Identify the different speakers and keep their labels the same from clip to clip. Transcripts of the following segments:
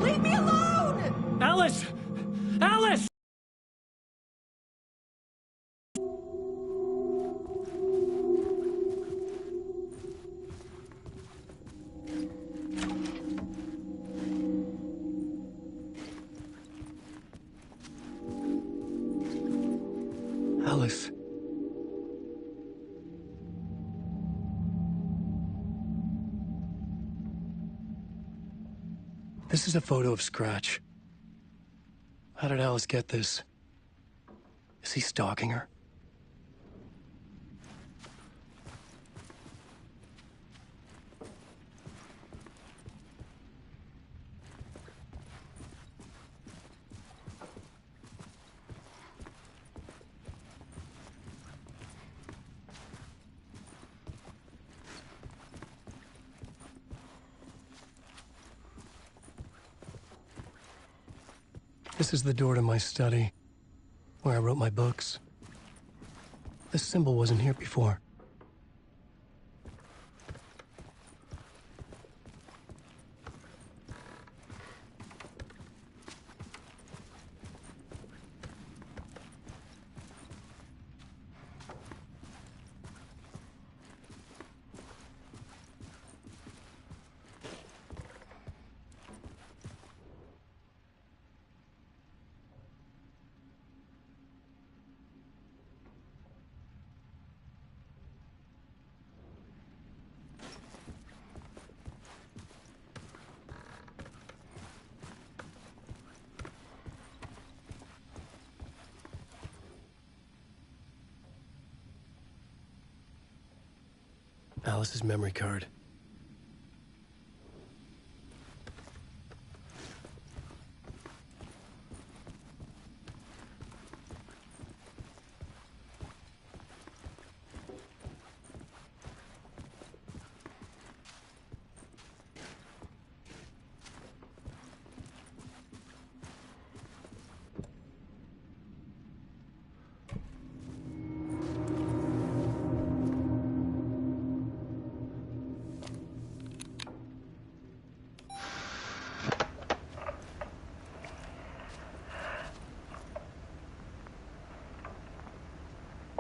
Speaker 1: Leave me alone!
Speaker 2: Alice! Alice! Alice. This is a photo of Scratch. How did Alice get this? Is he stalking her? This is the door to my study, where I wrote my books. This symbol wasn't here before. Alice's memory card.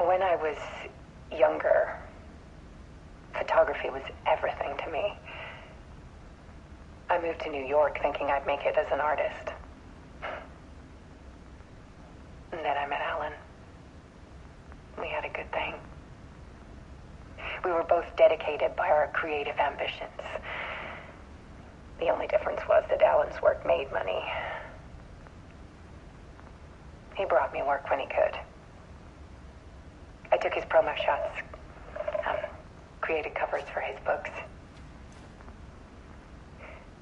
Speaker 3: When I was younger, photography was everything to me. I moved to New York thinking I'd make it as an artist. And then I met Alan. We had a good thing. We were both dedicated by our creative ambitions. The only difference was that Alan's work made money. He brought me work when he could. I took his promo shots, created covers for his books.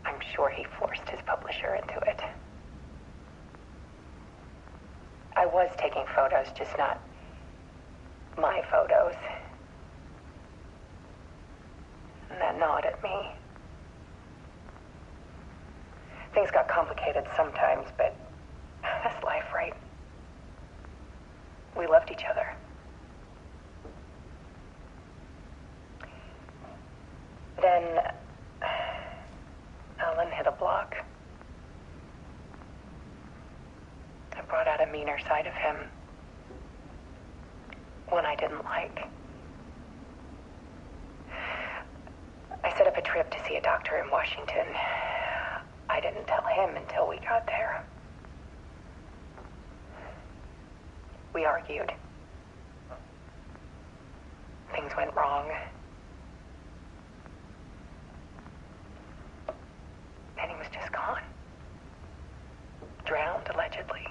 Speaker 3: I'm sure he forced his publisher into it. I was taking photos, just not my photos. And that gnawed at me. Things got complicated sometimes, but that's life, right? We loved each other. Then Alan hit a block. I brought out a meaner side of him. One I didn't like. I set up a trip to see a doctor in Washington. I didn't tell him until we got there. We argued. Things went wrong. And he was just gone. Drowned, allegedly.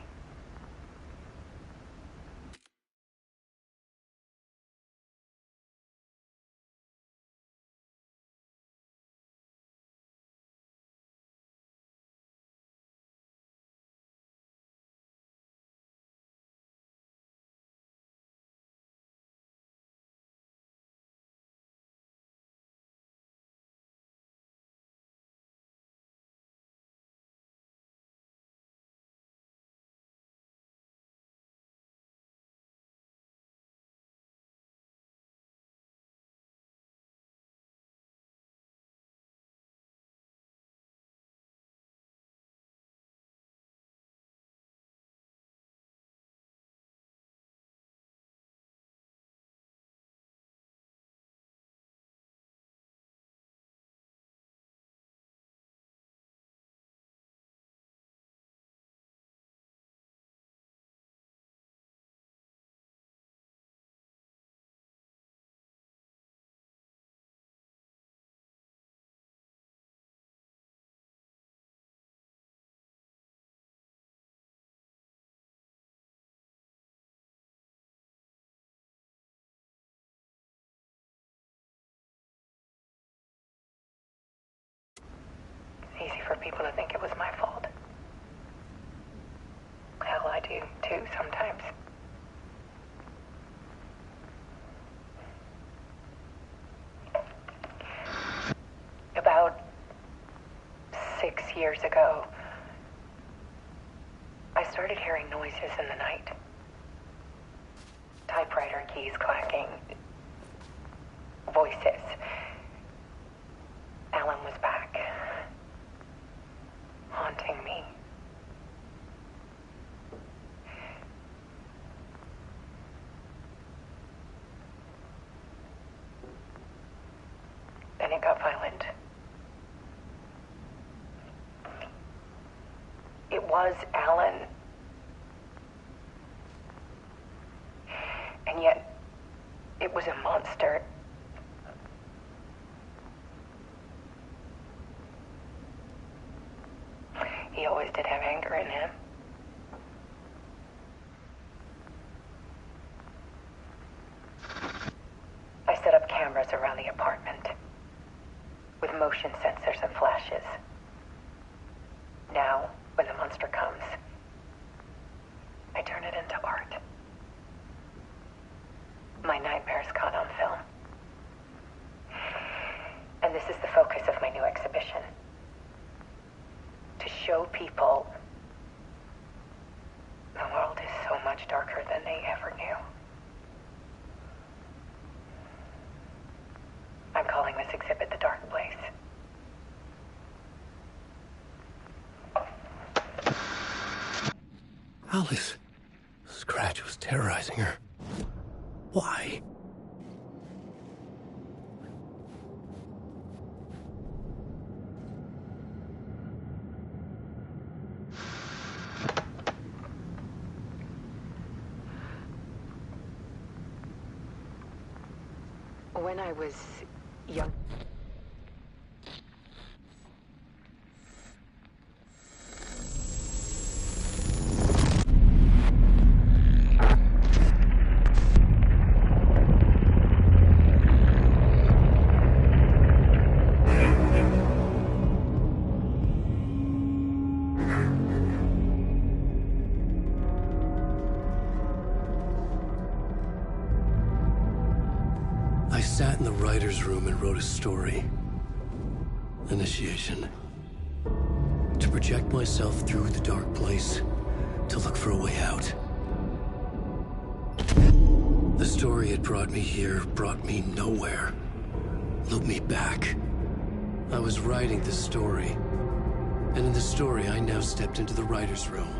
Speaker 3: for people to think it was my fault. Hell, I do, too, sometimes. About 6 years ago, I started hearing noises in the night. Typewriter keys clacking. Voices. Alan was back. Haunting me. Then it got violent. It was Alan. And yet, it was a monster. He always did have anger in him. I set up cameras around the apartment with motion sensors and flashes. Now, when the monster comes, I turn it into art. My nightmares caught on film. And this is the focus of my new exhibition. To show people the world is so much darker than they ever knew. I'm calling this exhibit The Dark Place.
Speaker 2: Alice. Scratch was terrorizing her. Why?
Speaker 3: When I was young...
Speaker 2: I sat in the writer's room and wrote a story. Initiation. To project myself through the dark place, to look for a way out. The story had brought me here, brought me nowhere. Looped me back. I was writing the story. And in the story, I now stepped into the writer's room.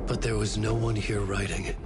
Speaker 2: But there was no one here writing it.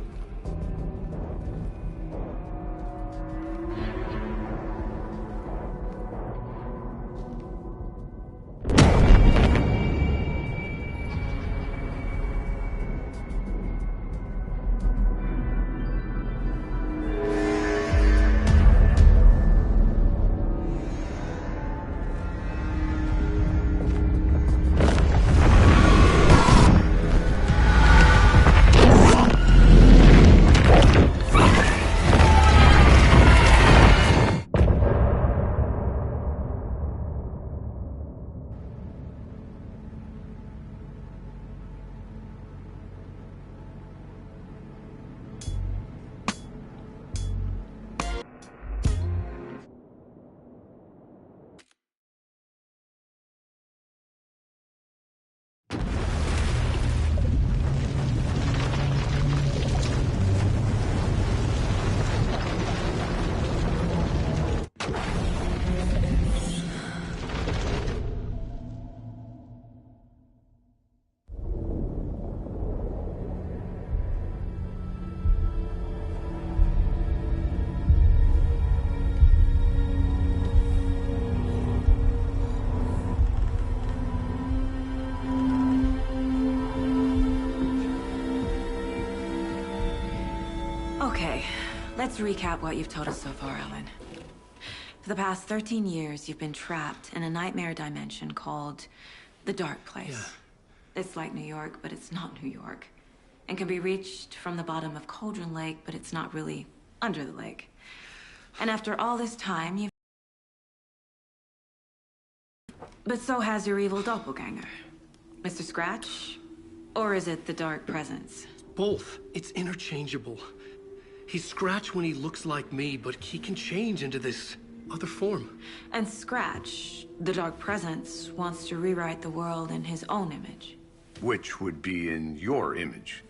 Speaker 4: Okay, let's recap what you've told us so far, Alan. For the past 13 years, you've been trapped in a nightmare dimension called the Dark Place.
Speaker 2: Yeah.
Speaker 4: It's like New York, but it's not New York. And can be reached from the bottom of Cauldron Lake, but it's not really under the lake. And after all this time, But so has your evil doppelganger. Mr. Scratch? Or is it the Dark Presence?
Speaker 2: Both. It's interchangeable. He's Scratch when he looks like me, but he can change into this other form.
Speaker 4: And Scratch, the Dark Presence, wants to rewrite the world in his own image.
Speaker 5: Which would be in your image,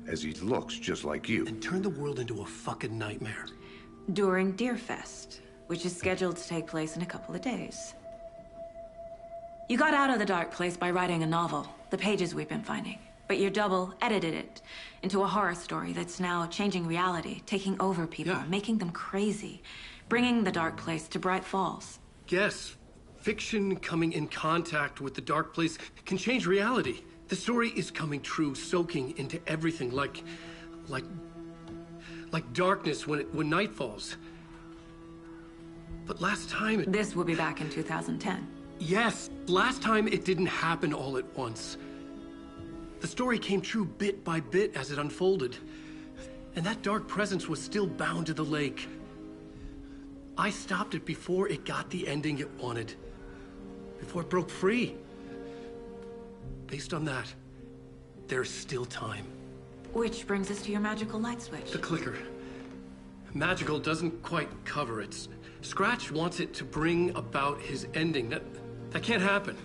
Speaker 5: as he looks just like you.
Speaker 2: And turn the world into a fucking nightmare.
Speaker 4: During Deerfest, which is scheduled to take place in a couple of days. You got out of the dark place by writing a novel, The Pages We've Been Finding. But your double edited it into a horror story that's now changing reality, taking over people, making them crazy, bringing the dark place to Bright Falls.
Speaker 2: Yes, fiction coming in contact with the dark place can change reality. The story is coming true, soaking into everything like darkness when night falls. But last time
Speaker 4: This will be back in 2010.
Speaker 2: Yes, last time it didn't happen all at once. The story came true bit by bit as it unfolded. And that dark presence was still bound to the lake. I stopped it before it got the ending it wanted. Before it broke free. Based on that, there's still time.
Speaker 4: Which brings us to your magical light switch.
Speaker 2: The clicker. Magical doesn't quite cover it. Scratch wants it to bring about his ending. That can't happen.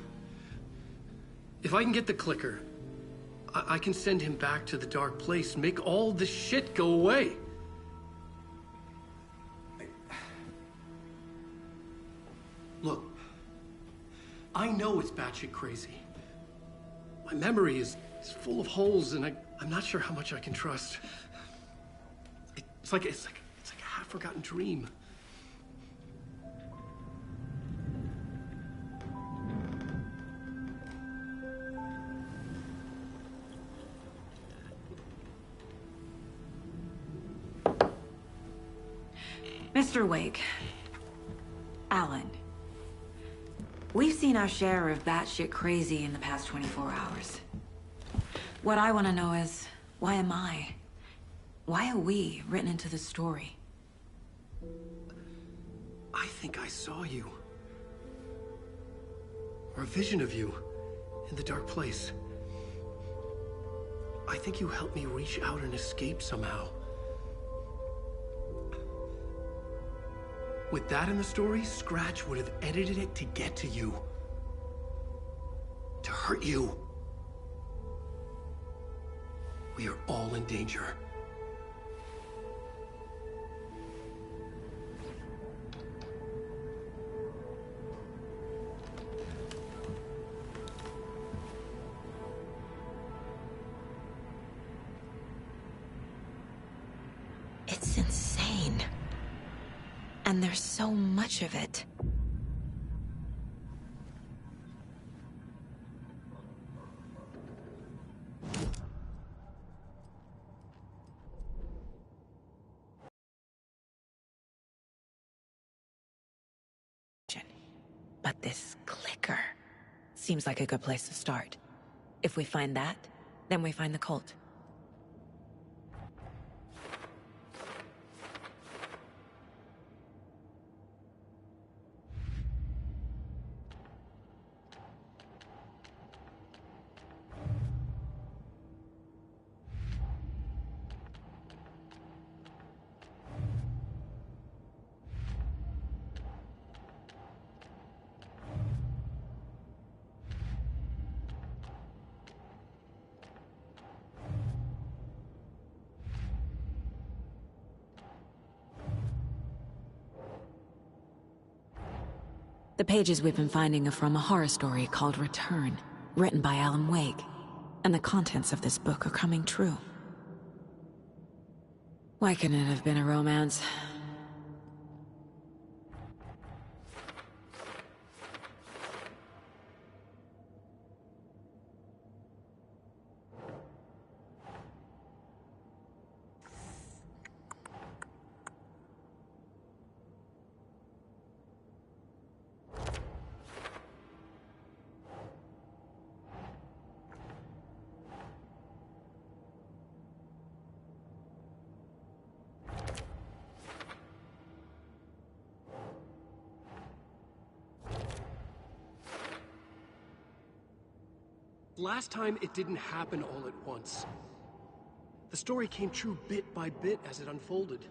Speaker 2: If I can get the clicker, I can send him back to the dark place, make all this shit go away. Look, I know it's batshit crazy. My memory is full of holes, and I'm not sure how much I can trust. It's like a half-forgotten dream.
Speaker 4: Mr. Wake. Alan. We've seen our share of batshit crazy in the past 24 hours. What I want to know is, why am I? Why are we written into the story?
Speaker 2: I think I saw you. Or a vision of you in the dark place. I think you helped me reach out and escape somehow. With that in the story, Scratch would have edited it to get to you. To hurt you. We are all in danger.
Speaker 4: It's insane. And there's so much of it. But this clicker seems like a good place to start. If we find that, then we find the cult. The pages we've been finding are from a horror story called Return, written by Alan Wake, and the contents of this book are coming true. Why couldn't it have been a romance?
Speaker 2: Last time, it didn't happen all at once. The story came true bit by bit as it unfolded.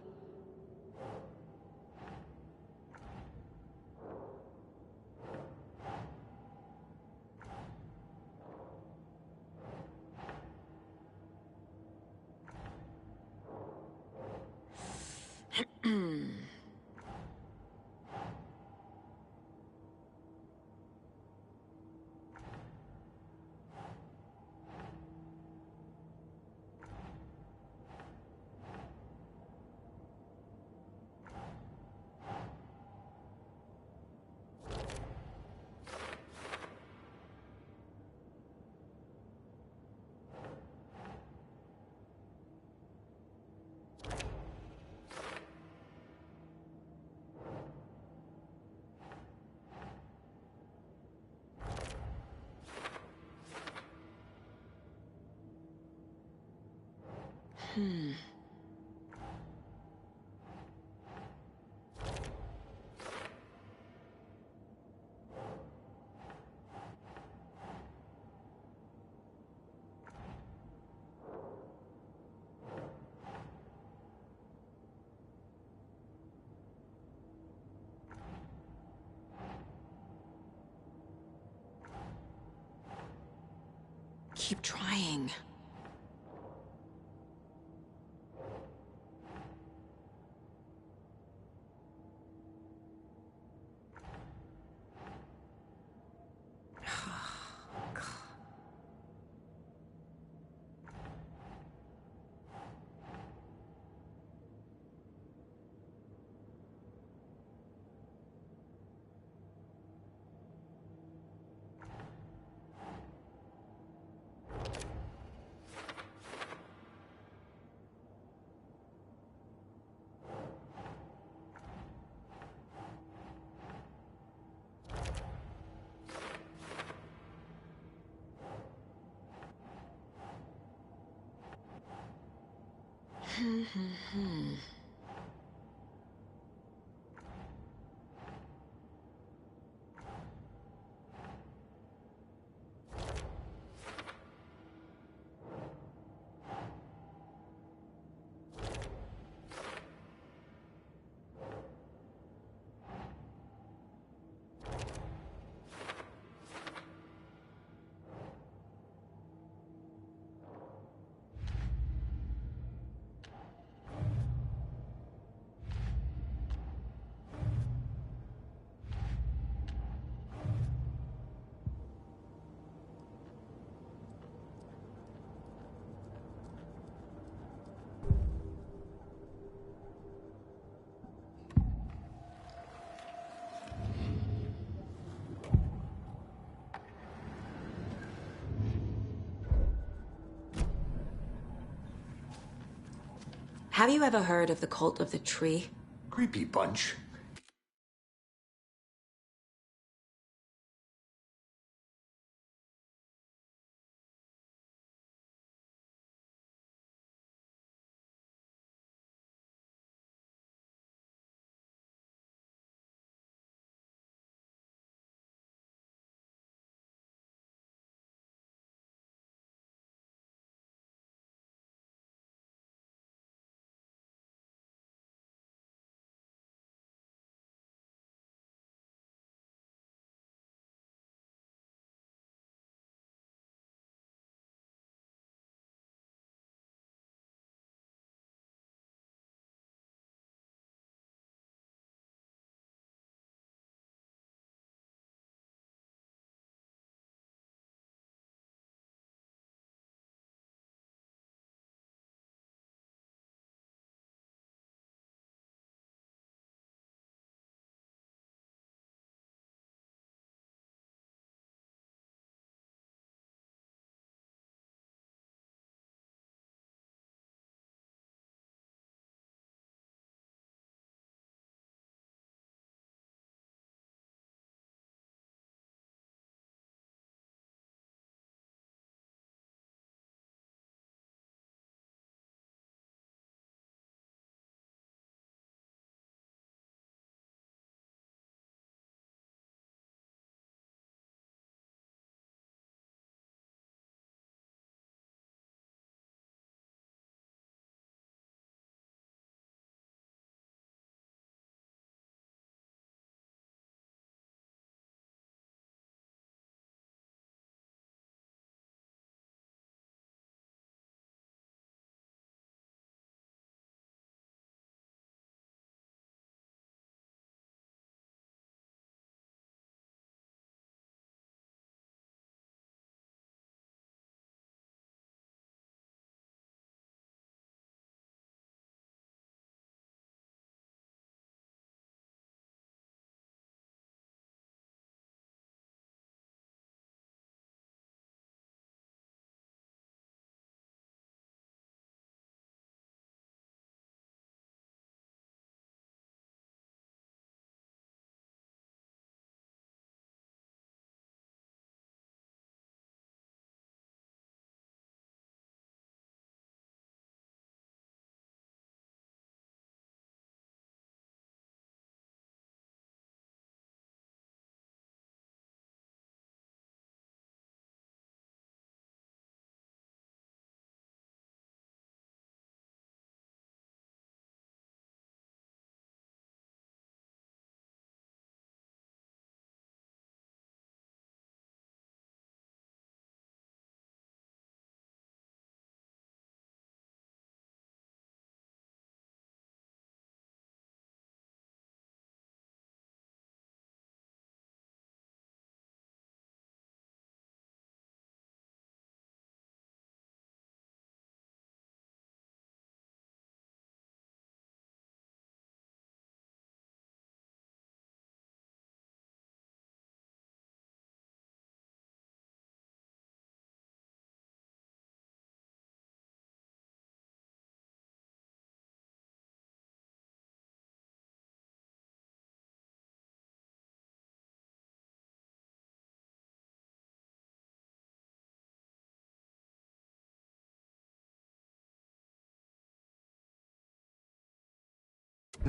Speaker 4: Keep trying. Have you ever heard of the Cult of the Tree?
Speaker 5: Creepy bunch.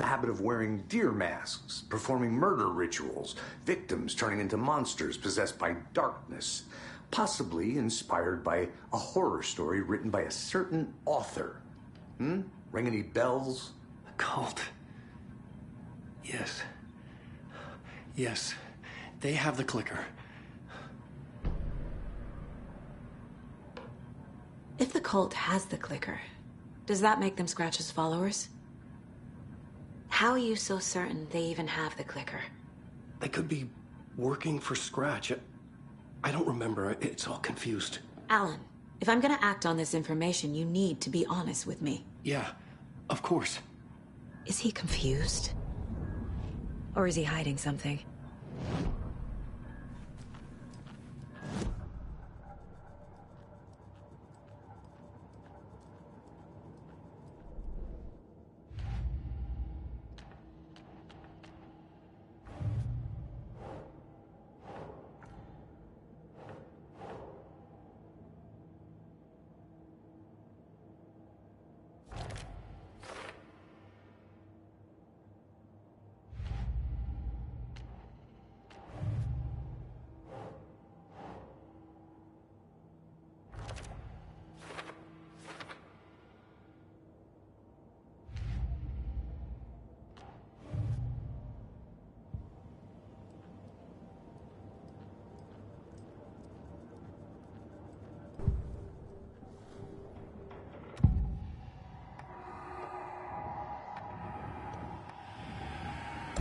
Speaker 5: the habit of wearing deer masks, performing murder rituals, victims turning into monsters possessed by darkness, possibly inspired by a horror story written by a certain author. Ring any bells?
Speaker 2: A cult. Yes. Yes. They have the clicker.
Speaker 4: If the cult has the clicker, does that make them Scratch's followers? How are you so certain they even have the clicker?
Speaker 2: They could be working for Scratch. I don't remember. It's all confused.
Speaker 4: Alan, if I'm gonna act on this information, you need to be honest with me.
Speaker 2: Yeah, of course.
Speaker 4: Is he confused? Or is he hiding something?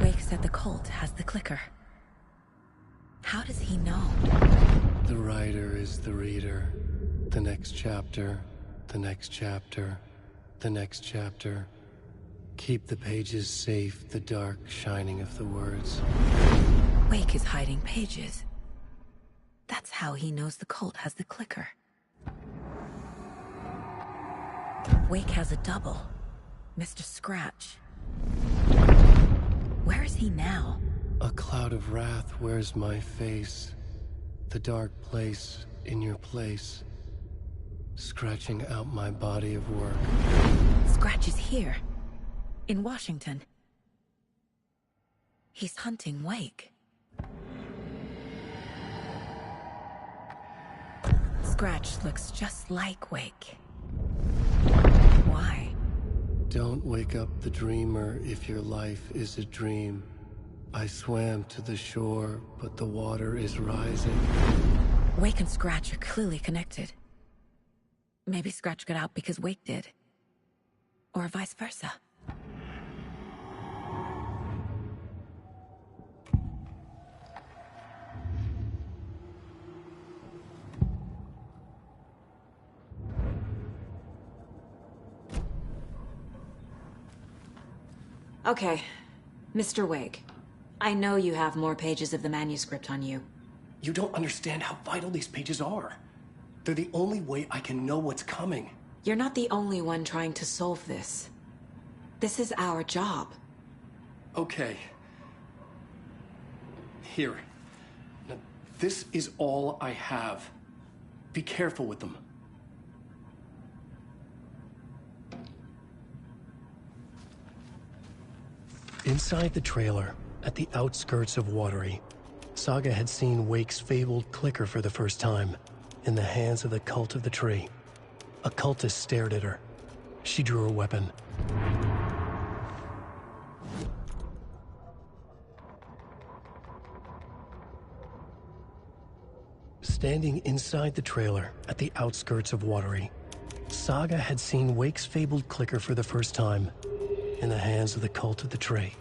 Speaker 4: Wake said the cult has the clicker. How does he know?
Speaker 2: The writer is the reader. The next chapter, the next chapter, the next chapter. Keep the pages safe, the dark shining of the words.
Speaker 4: Wake is hiding pages. That's how he knows the cult has the clicker. Wake has a double. Mr. Scratch. Where is he now?
Speaker 2: A cloud of wrath wears my face. The dark place in your place. Scratching out my body of work.
Speaker 4: Scratch is here. In Washington. He's hunting Wake. Scratch looks just like Wake. Why?
Speaker 2: Don't wake up the dreamer if your life is a dream. I swam to the shore, but the water is rising.
Speaker 4: Wake and Scratch are clearly connected. Maybe Scratch got out because Wake did. Or vice versa. Okay, Mr. Wake. I know you have more pages of the manuscript on you.
Speaker 2: You don't understand how vital these pages are. They're the only way I can know what's coming.
Speaker 4: You're not the only one trying to solve this. This is our job.
Speaker 2: Okay. Here. Now, this is all I have. Be careful with them. Inside the trailer, at the outskirts of Watery, Saga had seen Wake's fabled clicker for the first time, in the hands of the Cult of the Tree. A cultist stared at her. She drew her weapon. Standing inside the trailer, at the outskirts of Watery, Saga had seen Wake's fabled clicker for the first time, in the hands of the Cult of the Tree.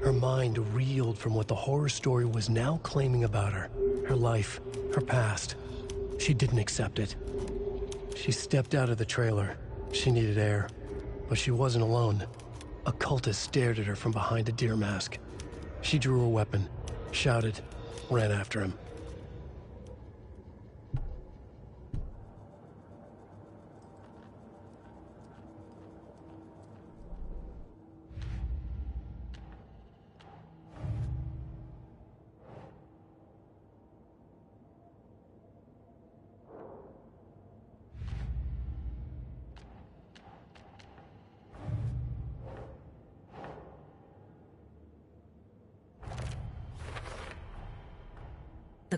Speaker 2: Her mind reeled from what the horror story was now claiming about her. Her life, her past. She didn't accept it. She stepped out of the trailer. She needed air. But she wasn't alone. A cultist stared at her from behind a deer mask. She drew her weapon, shouted, ran after him.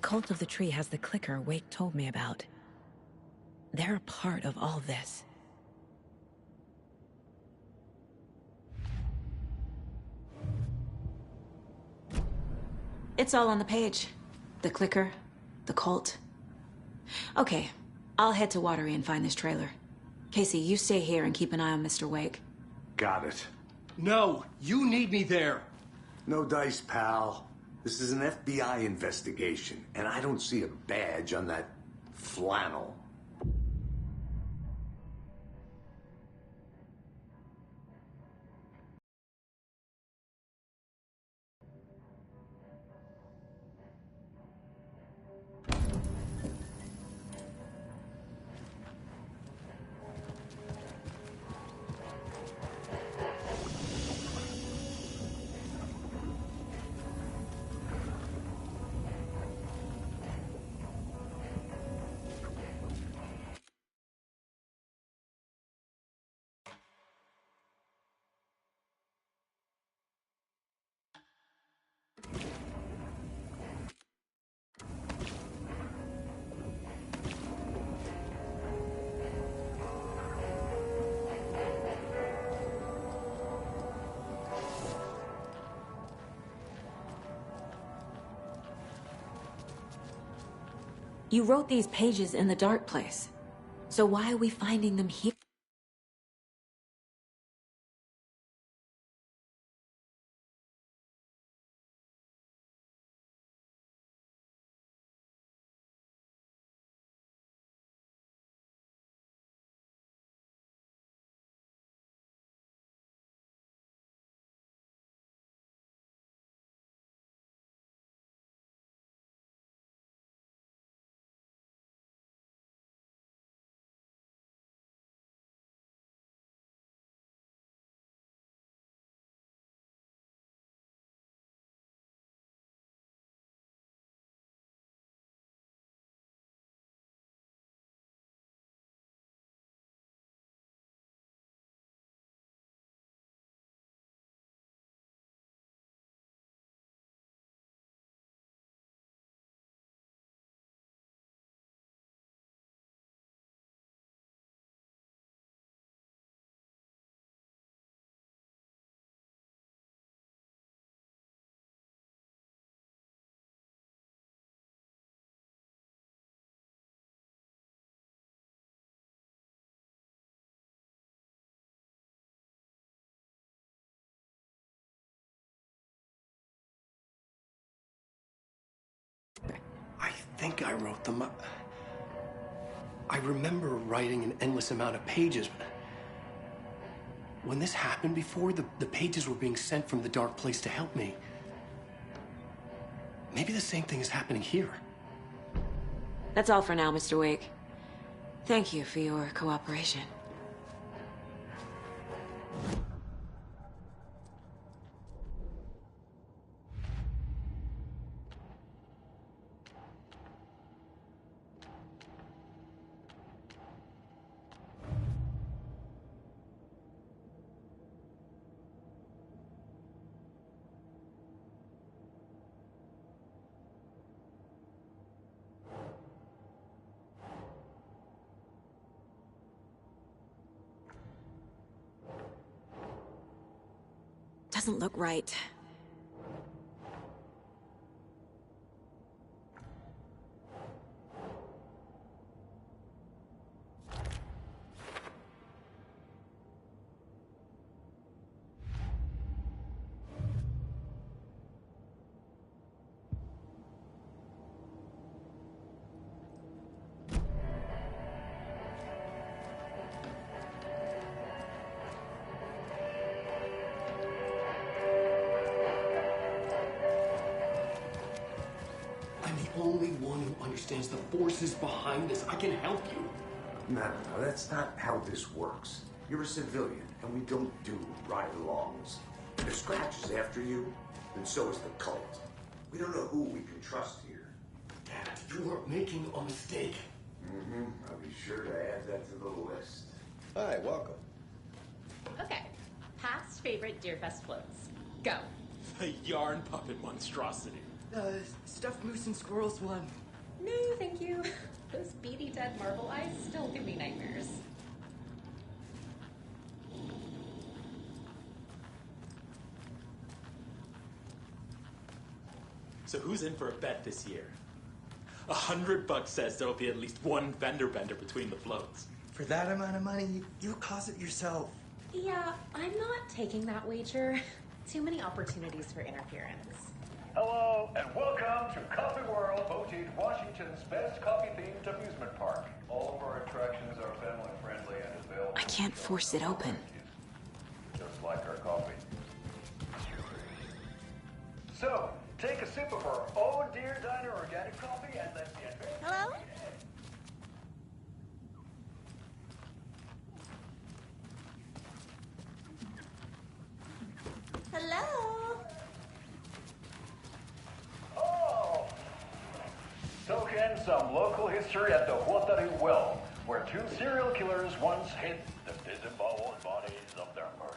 Speaker 6: Cult of the Tree has the clicker Wake told me about. They're a part of all this.
Speaker 4: It's all on the page. The clicker, the cult. Okay, I'll head to Watery and find this trailer. Casey, you stay here and keep an eye on Mr. Wake.
Speaker 5: Got it.
Speaker 2: No, you need me there.
Speaker 5: No dice, pal. This is an FBI investigation, and I don't see a badge on that flannel.
Speaker 4: You wrote these pages in the dark place. So why are we finding them here?
Speaker 2: I think I wrote them. I remember writing an endless amount of pages. When this happened before, the pages were being sent from the dark place to help me. Maybe the same thing is happening here.
Speaker 4: That's all for now, Mr. Wake. Thank you for your cooperation.
Speaker 6: Doesn't look right.
Speaker 2: I'm the only one who understands the forces behind this. I can help you.
Speaker 5: No, that's not how this works. You're a civilian, and we don't do ride-alongs. If Scratch is after you, then so is the cult. We don't know who we can trust here.
Speaker 2: Dad, you are making a mistake.
Speaker 5: I'll be sure to add that to the list.
Speaker 7: Hi, welcome.
Speaker 1: Okay. Past favorite Deerfest floats. Go.
Speaker 8: The yarn puppet monstrosity.
Speaker 7: Stuffed moose and squirrels one.
Speaker 1: No, thank you. Those beady dead marble eyes still give me nightmares.
Speaker 8: So who's in for a bet this year? $100 says there'll be at least one fender bender between the floats.
Speaker 7: For that amount of money, you cause it yourself.
Speaker 1: Yeah, I'm not taking that wager. Too many opportunities for interference.
Speaker 9: Hello, and welcome to Coffee World, voted Washington's best coffee-themed amusement park. All of our attractions are family-friendly and available.
Speaker 6: I can't force it open.
Speaker 9: Just like our coffee. So, take a sip of our own Dear Diner organic coffee and let's get ready.
Speaker 10: Hello? Hello?
Speaker 9: Oh! Soak in some local history at the Huatari Well, where two serial killers once hid the disemboweled bodies of their murderers.